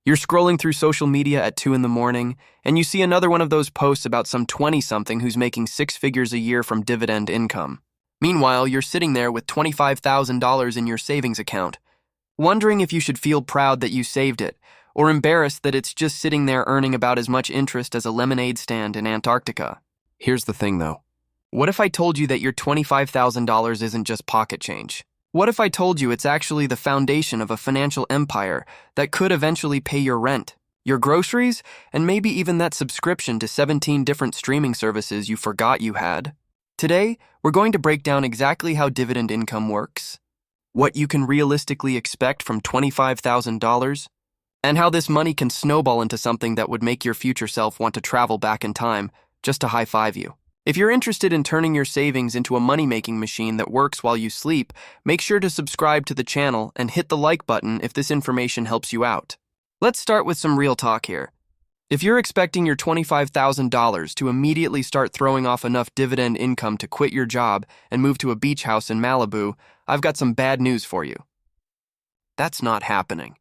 You're scrolling through social media at 2 in the morning, and you see another one of those posts about some 20-something who's making 6 figures a year from dividend income. Meanwhile, you're sitting there with $25,000 in your savings account, wondering if you should feel proud that you saved it, or embarrassed that it's just sitting there earning about as much interest as a lemonade stand in Antarctica. Here's the thing, though. What if I told you that your $25,000 isn't just pocket change? What if I told you it's actually the foundation of a financial empire that could eventually pay your rent, your groceries, and maybe even that subscription to 17 different streaming services you forgot you had? Today, we're going to break down exactly how dividend income works, what you can realistically expect from $25,000, and how this money can snowball into something that would make your future self want to travel back in time just to high-five you. If you're interested in turning your savings into a money-making machine that works while you sleep, make sure to subscribe to the channel and hit the like button if this information helps you out. Let's start with some real talk here. If you're expecting your $25,000 to immediately start throwing off enough dividend income to quit your job and move to a beach house in Malibu, I've got some bad news for you. That's not happening.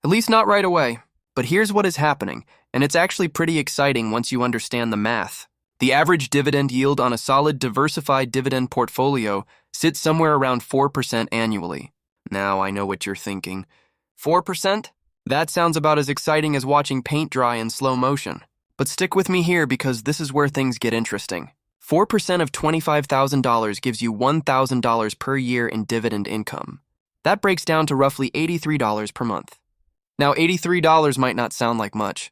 At least not right away. But here's what is happening, and it's actually pretty exciting once you understand the math. The average dividend yield on a solid diversified dividend portfolio sits somewhere around 4% annually. Now I know what you're thinking. 4%? That sounds about as exciting as watching paint dry in slow motion. But stick with me here because this is where things get interesting. 4% of $25,000 gives you $1,000 per year in dividend income. That breaks down to roughly $83 per month. Now, $83 might not sound like much.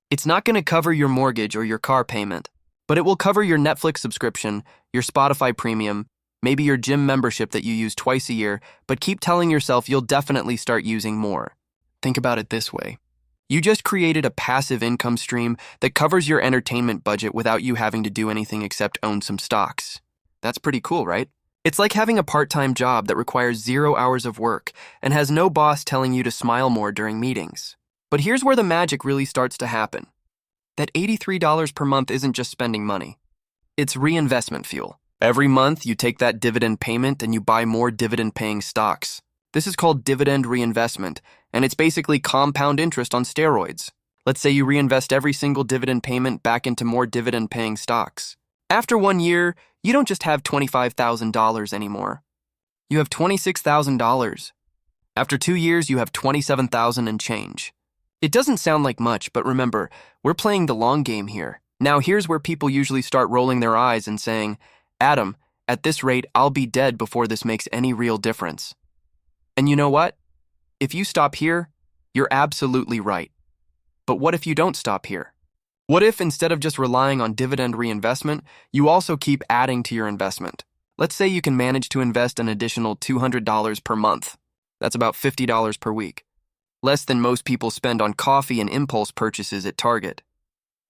It's not going to cover your mortgage or your car payment, but it will cover your Netflix subscription, your Spotify premium, maybe your gym membership that you use twice a year, but keep telling yourself you'll definitely start using more. Think about it this way. You just created a passive income stream that covers your entertainment budget without you having to do anything except own some stocks. That's pretty cool, right? It's like having a part-time job that requires 0 hours of work and has no boss telling you to smile more during meetings. But here's where the magic really starts to happen. That $83 per month isn't just spending money. It's reinvestment fuel. Every month, you take that dividend payment and you buy more dividend-paying stocks. This is called dividend reinvestment, and it's basically compound interest on steroids. Let's say you reinvest every single dividend payment back into more dividend-paying stocks. After 1 year, you don't just have $25,000 anymore. You have $26,000. After 2 years, you have $27,000 and change. It doesn't sound like much, but remember, we're playing the long game here. Now here's where people usually start rolling their eyes and saying, Adam, at this rate, I'll be dead before this makes any real difference. And you know what? If you stop here, you're absolutely right. But what if you don't stop here? What if, instead of just relying on dividend reinvestment, you also keep adding to your investment? Let's say you can manage to invest an additional $200 per month. That's about $50 per week. Less than most people spend on coffee and impulse purchases at Target.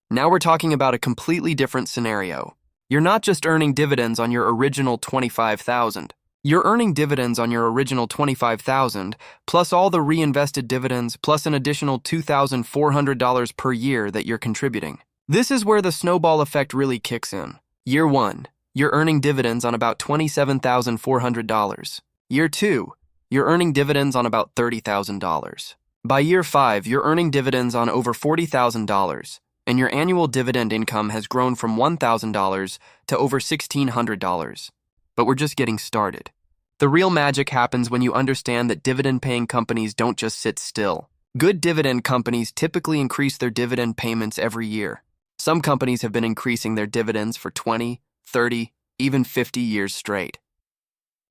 Now we're talking about a completely different scenario. You're not just earning dividends on your original $25,000. You're earning dividends on your original $25,000, plus all the reinvested dividends, plus an additional $2,400 per year that you're contributing. This is where the snowball effect really kicks in. Year 1, you're earning dividends on about $27,400. Year 2, you're earning dividends on about $30,000. By year 5, you're earning dividends on over $40,000, and your annual dividend income has grown from $1,000 to over $1,600. But we're just getting started. The real magic happens when you understand that dividend-paying companies don't just sit still. Good dividend companies typically increase their dividend payments every year. Some companies have been increasing their dividends for 20, 30, even 50 years straight.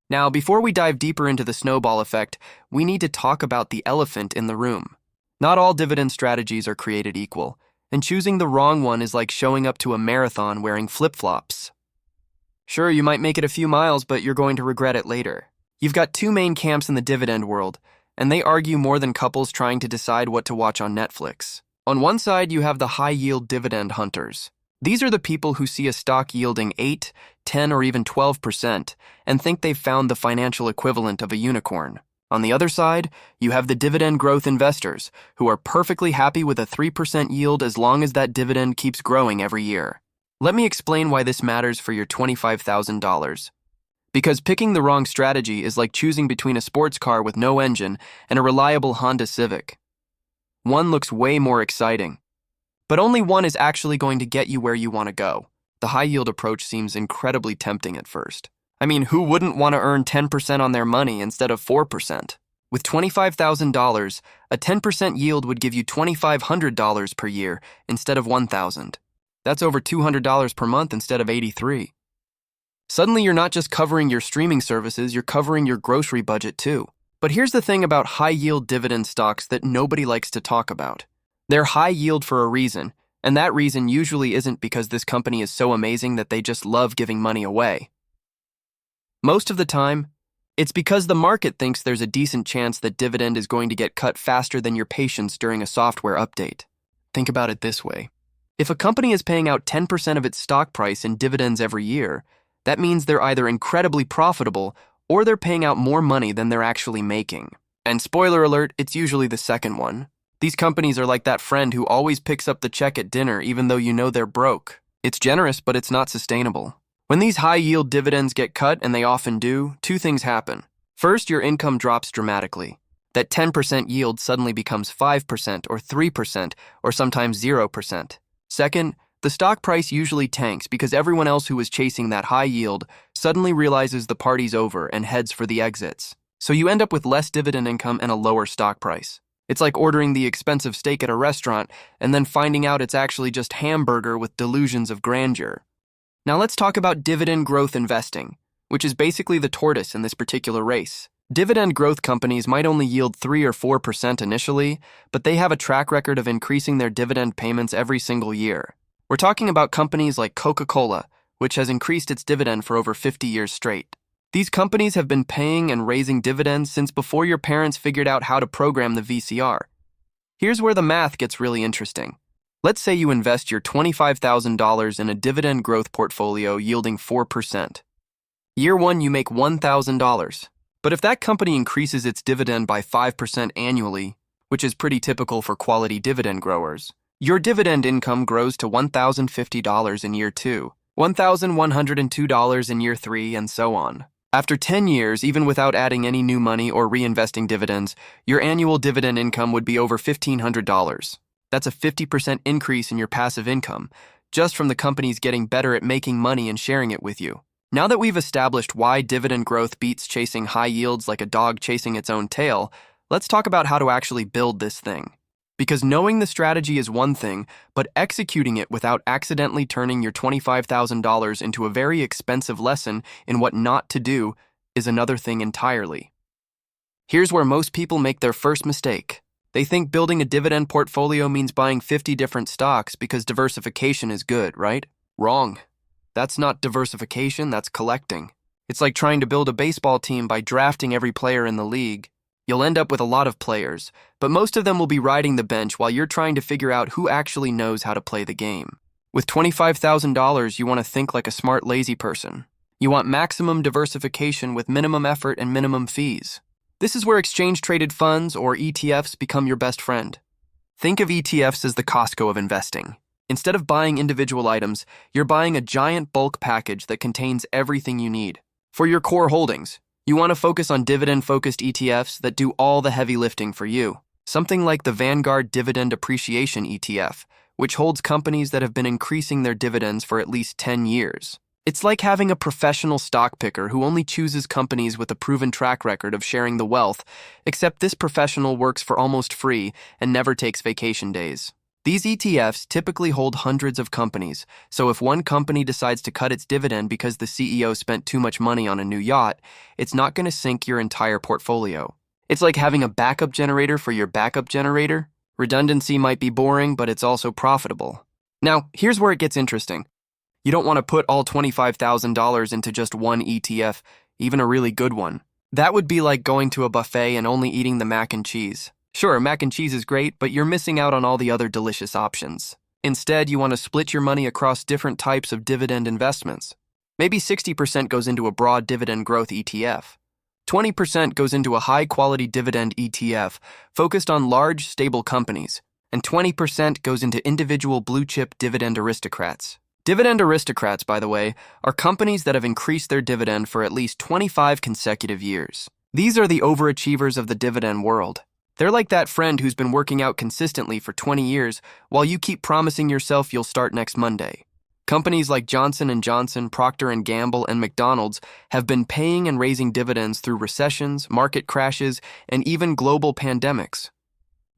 Now, before we dive deeper into the snowball effect, we need to talk about the elephant in the room. Not all dividend strategies are created equal, and choosing the wrong one is like showing up to a marathon wearing flip-flops. Sure, you might make it a few miles, but you're going to regret it later. You've got 2 main camps in the dividend world, and they argue more than couples trying to decide what to watch on Netflix. On one side, you have the high-yield dividend hunters. These are the people who see a stock yielding 8, 10, or even 12% and think they've found the financial equivalent of a unicorn. On the other side, you have the dividend growth investors, who are perfectly happy with a 3% yield as long as that dividend keeps growing every year. Let me explain why this matters for your $25,000. Because picking the wrong strategy is like choosing between a sports car with no engine and a reliable Honda Civic. One looks way more exciting. But only one is actually going to get you where you want to go. The high-yield approach seems incredibly tempting at first. I mean, who wouldn't want to earn 10% on their money instead of 4%? With $25,000, a 10% yield would give you $2,500 per year instead of $1,000. That's over $200 per month instead of $83. Suddenly, you're not just covering your streaming services, you're covering your grocery budget too. But here's the thing about high-yield dividend stocks that nobody likes to talk about. They're high yield for a reason, and that reason usually isn't because this company is so amazing that they just love giving money away. Most of the time, it's because the market thinks there's a decent chance that dividend is going to get cut faster than your patience during a software update. Think about it this way. If a company is paying out 10% of its stock price in dividends every year, that means they're either incredibly profitable or they're paying out more money than they're actually making. And spoiler alert, it's usually the second one. These companies are like that friend who always picks up the check at dinner even though you know they're broke. It's generous, but it's not sustainable. When these high-yield dividends get cut, and they often do, two things happen. First, your income drops dramatically. That 10% yield suddenly becomes 5% or 3% or sometimes 0%. Second, the stock price usually tanks because everyone else who was chasing that high yield suddenly realizes the party's over and heads for the exits. So you end up with less dividend income and a lower stock price. It's like ordering the expensive steak at a restaurant and then finding out it's actually just hamburger with delusions of grandeur. Now let's talk about dividend growth investing, which is basically the tortoise in this particular race. Dividend growth companies might only yield 3 or 4% initially, but they have a track record of increasing their dividend payments every single year. We're talking about companies like Coca-Cola, which has increased its dividend for over 50 years straight. These companies have been paying and raising dividends since before your parents figured out how to program the VCR. Here's where the math gets really interesting. Let's say you invest your $25,000 in a dividend growth portfolio yielding 4%. Year 1, you make $1,000. But if that company increases its dividend by 5% annually, which is pretty typical for quality dividend growers, your dividend income grows to $1,050 in year 2, $1,102 in year 3, and so on. After 10 years, even without adding any new money or reinvesting dividends, your annual dividend income would be over $1,500. That's a 50% increase in your passive income, just from the companies getting better at making money and sharing it with you. Now that we've established why dividend growth beats chasing high yields like a dog chasing its own tail, let's talk about how to actually build this thing. Because knowing the strategy is one thing, but executing it without accidentally turning your $25,000 into a very expensive lesson in what not to do is another thing entirely. Here's where most people make their first mistake. They think building a dividend portfolio means buying 50 different stocks because diversification is good, right? Wrong. That's not diversification, that's collecting. It's like trying to build a baseball team by drafting every player in the league. You'll end up with a lot of players, but most of them will be riding the bench while you're trying to figure out who actually knows how to play the game. With $25,000, you want to think like a smart, lazy person. You want maximum diversification with minimum effort and minimum fees. This is where exchange-traded funds, or ETFs, become your best friend. Think of ETFs as the Costco of investing. Instead of buying individual items, you're buying a giant bulk package that contains everything you need. For your core holdings, you want to focus on dividend-focused ETFs that do all the heavy lifting for you. Something like the Vanguard Dividend Appreciation ETF, which holds companies that have been increasing their dividends for at least 10 years. It's like having a professional stock picker who only chooses companies with a proven track record of sharing the wealth, except this professional works for almost free and never takes vacation days. These ETFs typically hold hundreds of companies, so if one company decides to cut its dividend because the CEO spent too much money on a new yacht, it's not going to sink your entire portfolio. It's like having a backup generator for your backup generator. Redundancy might be boring, but it's also profitable. Now, here's where it gets interesting. You don't want to put all $25,000 into just one ETF, even a really good one. That would be like going to a buffet and only eating the mac and cheese. Sure, mac and cheese is great, but you're missing out on all the other delicious options. Instead, you want to split your money across different types of dividend investments. Maybe 60% goes into a broad dividend growth ETF. 20% goes into a high-quality dividend ETF focused on large, stable companies. And 20% goes into individual blue-chip dividend aristocrats. Dividend aristocrats, by the way, are companies that have increased their dividend for at least 25 consecutive years. These are the overachievers of the dividend world. They're like that friend who's been working out consistently for 20 years while you keep promising yourself you'll start next Monday. Companies like Johnson & Johnson, Procter & Gamble, and McDonald's have been paying and raising dividends through recessions, market crashes, and even global pandemics.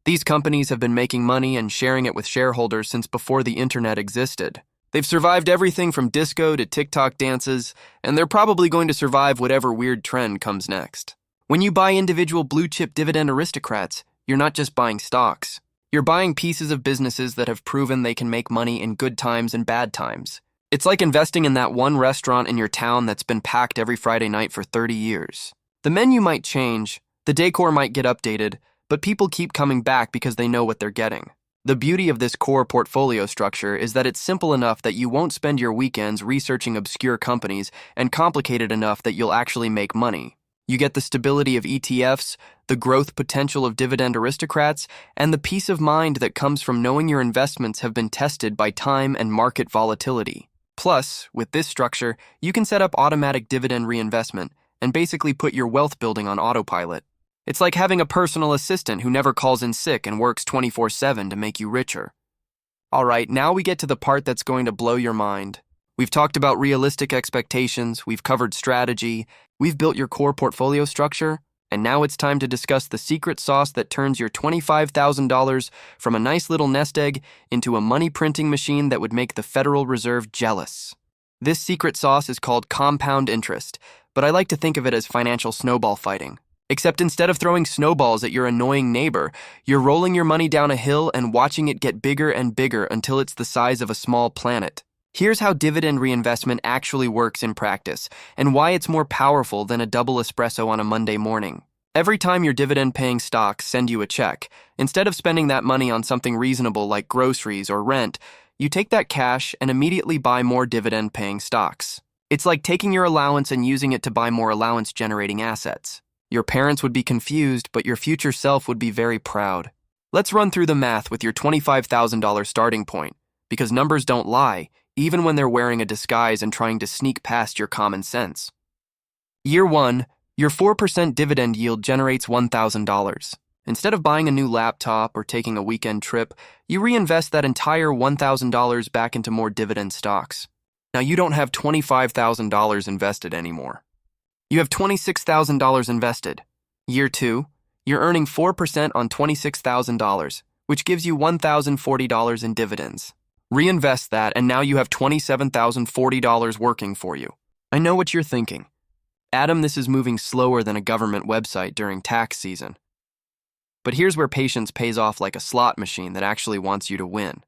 These companies have been making money and sharing it with shareholders since before the internet existed. They've survived everything from disco to TikTok dances, and they're probably going to survive whatever weird trend comes next. When you buy individual blue-chip dividend aristocrats, you're not just buying stocks. You're buying pieces of businesses that have proven they can make money in good times and bad times. It's like investing in that one restaurant in your town that's been packed every Friday night for 30 years. The menu might change, the decor might get updated, but people keep coming back because they know what they're getting. The beauty of this core portfolio structure is that it's simple enough that you won't spend your weekends researching obscure companies and complicated enough that you'll actually make money. You get the stability of ETFs, the growth potential of dividend aristocrats, and the peace of mind that comes from knowing your investments have been tested by time and market volatility. Plus, with this structure, you can set up automatic dividend reinvestment and basically put your wealth building on autopilot. It's like having a personal assistant who never calls in sick and works 24/7 to make you richer. All right, now we get to the part that's going to blow your mind. We've talked about realistic expectations, we've covered strategy, we've built your core portfolio structure, and now it's time to discuss the secret sauce that turns your $25,000 from a nice little nest egg into a money printing machine that would make the Federal Reserve jealous. This secret sauce is called compound interest, but I like to think of it as financial snowball fighting. Except instead of throwing snowballs at your annoying neighbor, you're rolling your money down a hill and watching it get bigger and bigger until it's the size of a small planet. Here's how dividend reinvestment actually works in practice, and why it's more powerful than a double espresso on a Monday morning. Every time your dividend-paying stocks send you a check, instead of spending that money on something reasonable like groceries or rent, you take that cash and immediately buy more dividend-paying stocks. It's like taking your allowance and using it to buy more allowance-generating assets. Your parents would be confused, but your future self would be very proud. Let's run through the math with your $25,000 starting point, because numbers don't lie, even when they're wearing a disguise and trying to sneak past your common sense. Year 1, your 4% dividend yield generates $1,000. Instead of buying a new laptop or taking a weekend trip, you reinvest that entire $1,000 back into more dividend stocks. Now you don't have $25,000 invested anymore. You have $26,000 invested. Year 2, you're earning 4% on $26,000, which gives you $1,040 in dividends. Reinvest that, and now you have $27,040 working for you. I know what you're thinking. Adam, this is moving slower than a government website during tax season. But here's where patience pays off like a slot machine that actually wants you to win.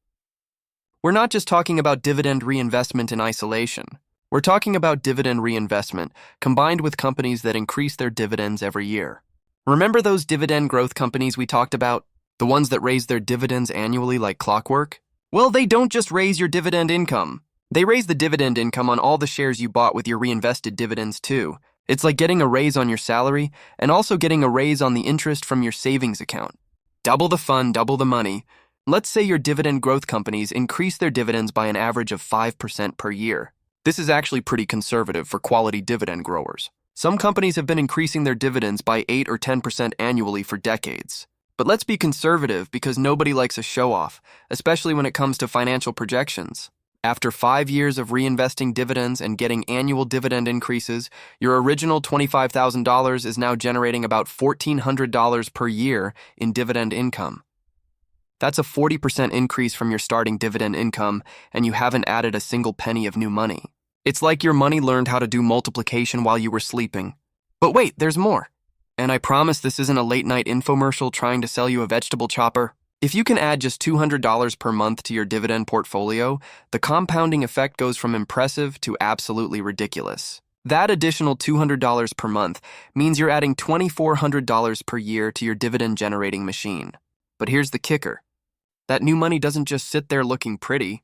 We're not just talking about dividend reinvestment in isolation. We're talking about dividend reinvestment combined with companies that increase their dividends every year. Remember those dividend growth companies we talked about? The ones that raise their dividends annually like clockwork? Well, they don't just raise your dividend income. They raise the dividend income on all the shares you bought with your reinvested dividends too. It's like getting a raise on your salary and also getting a raise on the interest from your savings account. Double the fun, double the money. Let's say your dividend growth companies increase their dividends by an average of 5% per year. This is actually pretty conservative for quality dividend growers. Some companies have been increasing their dividends by 8 or 10% annually for decades. But let's be conservative because nobody likes a show-off, especially when it comes to financial projections. After 5 years of reinvesting dividends and getting annual dividend increases, your original $25,000 is now generating about $1,400 per year in dividend income. That's a 40% increase from your starting dividend income, and you haven't added a single penny of new money. It's like your money learned how to do multiplication while you were sleeping. But wait, there's more. And I promise this isn't a late-night infomercial trying to sell you a vegetable chopper. If you can add just $200 per month to your dividend portfolio, the compounding effect goes from impressive to absolutely ridiculous. That additional $200 per month means you're adding $2,400 per year to your dividend-generating machine. But here's the kicker. That new money doesn't just sit there looking pretty.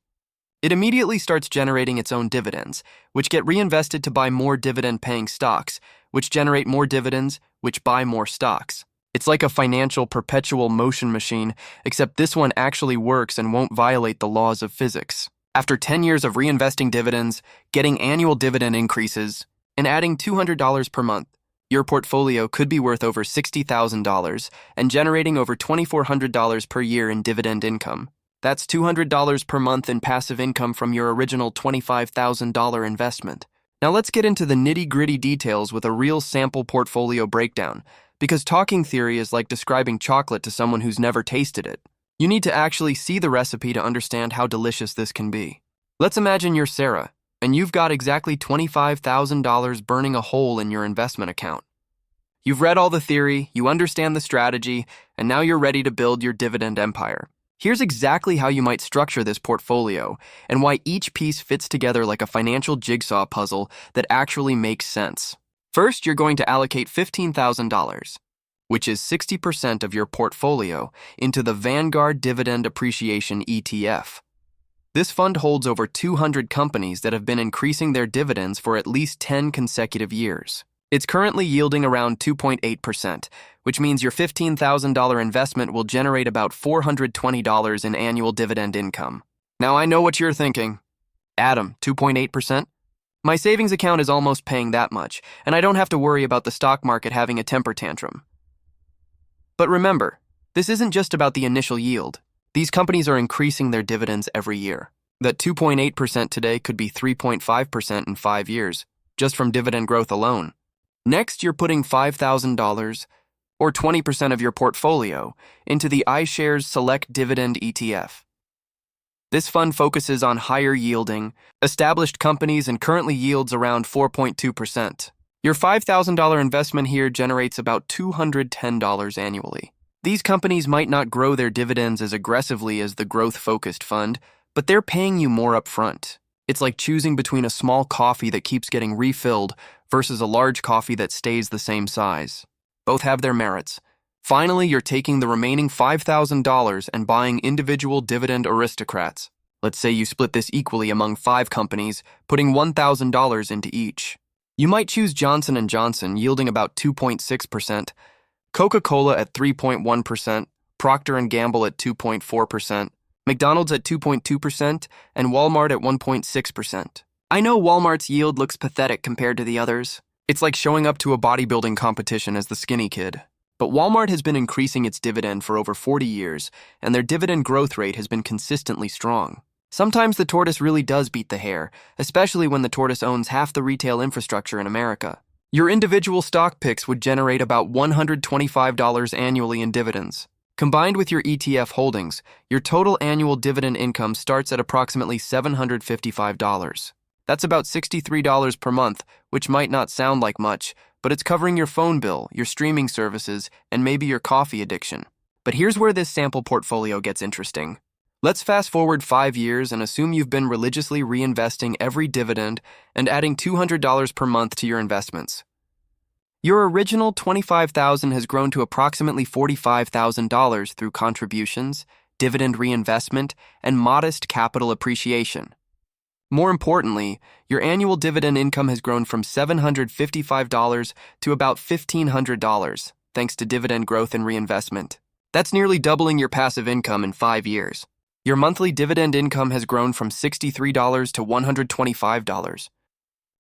It immediately starts generating its own dividends, which get reinvested to buy more dividend-paying stocks, which generate more dividends, which buy more stocks. It's like a financial perpetual motion machine, except this one actually works and won't violate the laws of physics. After 10 years of reinvesting dividends, getting annual dividend increases, and adding $200 per month, Your portfolio could be worth over $60,000 and generating over $2,400 per year in dividend income. That's $200 per month in passive income from your original $25,000 investment. Now let's get into the nitty-gritty details with a real sample portfolio breakdown, because talking theory is like describing chocolate to someone who's never tasted it. You need to actually see the recipe to understand how delicious this can be. Let's imagine you're Sarah, and you've got exactly $25,000 burning a hole in your investment account. You've read all the theory, you understand the strategy, and now you're ready to build your dividend empire. Here's exactly how you might structure this portfolio and why each piece fits together like a financial jigsaw puzzle that actually makes sense. First, you're going to allocate $15,000, which is 60% of your portfolio, into the Vanguard Dividend Appreciation ETF. This fund holds over 200 companies that have been increasing their dividends for at least 10 consecutive years. It's currently yielding around 2.8%, which means your $15,000 investment will generate about $420 in annual dividend income. Now I know what you're thinking. Adam, 2.8%? My savings account is almost paying that much, and I don't have to worry about the stock market having a temper tantrum. But remember, this isn't just about the initial yield. These companies are increasing their dividends every year. That 2.8% today could be 3.5% in 5 years, just from dividend growth alone. Next, you're putting $5,000, or 20% of your portfolio, into the iShares Select Dividend ETF. This fund focuses on higher yielding, established companies and currently yields around 4.2%. Your $5,000 investment here generates about $210 annually. These companies might not grow their dividends as aggressively as the growth-focused fund, but they're paying you more upfront. It's like choosing between a small coffee that keeps getting refilled versus a large coffee that stays the same size. Both have their merits. Finally, you're taking the remaining $5,000 and buying individual dividend aristocrats. Let's say you split this equally among 5 companies, putting $1,000 into each. You might choose Johnson & Johnson, yielding about 2.6%, Coca-Cola at 3.1%, Procter & Gamble at 2.4%, McDonald's at 2.2%, and Walmart at 1.6%. I know Walmart's yield looks pathetic compared to the others. It's like showing up to a bodybuilding competition as the skinny kid. But Walmart has been increasing its dividend for over 40 years, and their dividend growth rate has been consistently strong. Sometimes the tortoise really does beat the hare, especially when the tortoise owns half the retail infrastructure in America. Your individual stock picks would generate about $125 annually in dividends. Combined with your ETF holdings, your total annual dividend income starts at approximately $755. That's about $63 per month, which might not sound like much, but it's covering your phone bill, your streaming services, and maybe your coffee addiction. But here's where this sample portfolio gets interesting. Let's fast forward 5 years and assume you've been religiously reinvesting every dividend and adding $200 per month to your investments. Your original $25,000 has grown to approximately $45,000 through contributions, dividend reinvestment, and modest capital appreciation. More importantly, your annual dividend income has grown from $755 to about $1,500, thanks to dividend growth and reinvestment. That's nearly doubling your passive income in 5 years. Your monthly dividend income has grown from $63 to $125.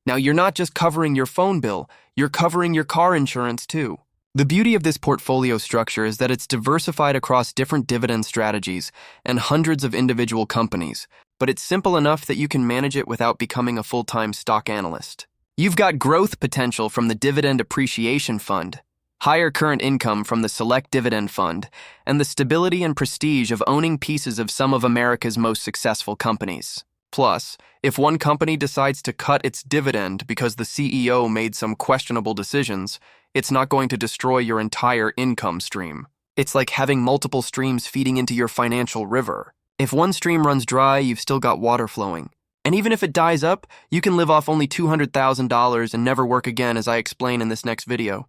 Now, you're not just covering your phone bill, you're covering your car insurance too. The beauty of this portfolio structure is that it's diversified across different dividend strategies and hundreds of individual companies, but it's simple enough that you can manage it without becoming a full-time stock analyst. You've got growth potential from the Dividend Appreciation Fund, higher current income from the Select Dividend Fund, and the stability and prestige of owning pieces of some of America's most successful companies. Plus, if one company decides to cut its dividend because the CEO made some questionable decisions, it's not going to destroy your entire income stream. It's like having multiple streams feeding into your financial river. If one stream runs dry, you've still got water flowing. And even if it dies up, you can live off only $200,000 and never work again, as I explain in this next video.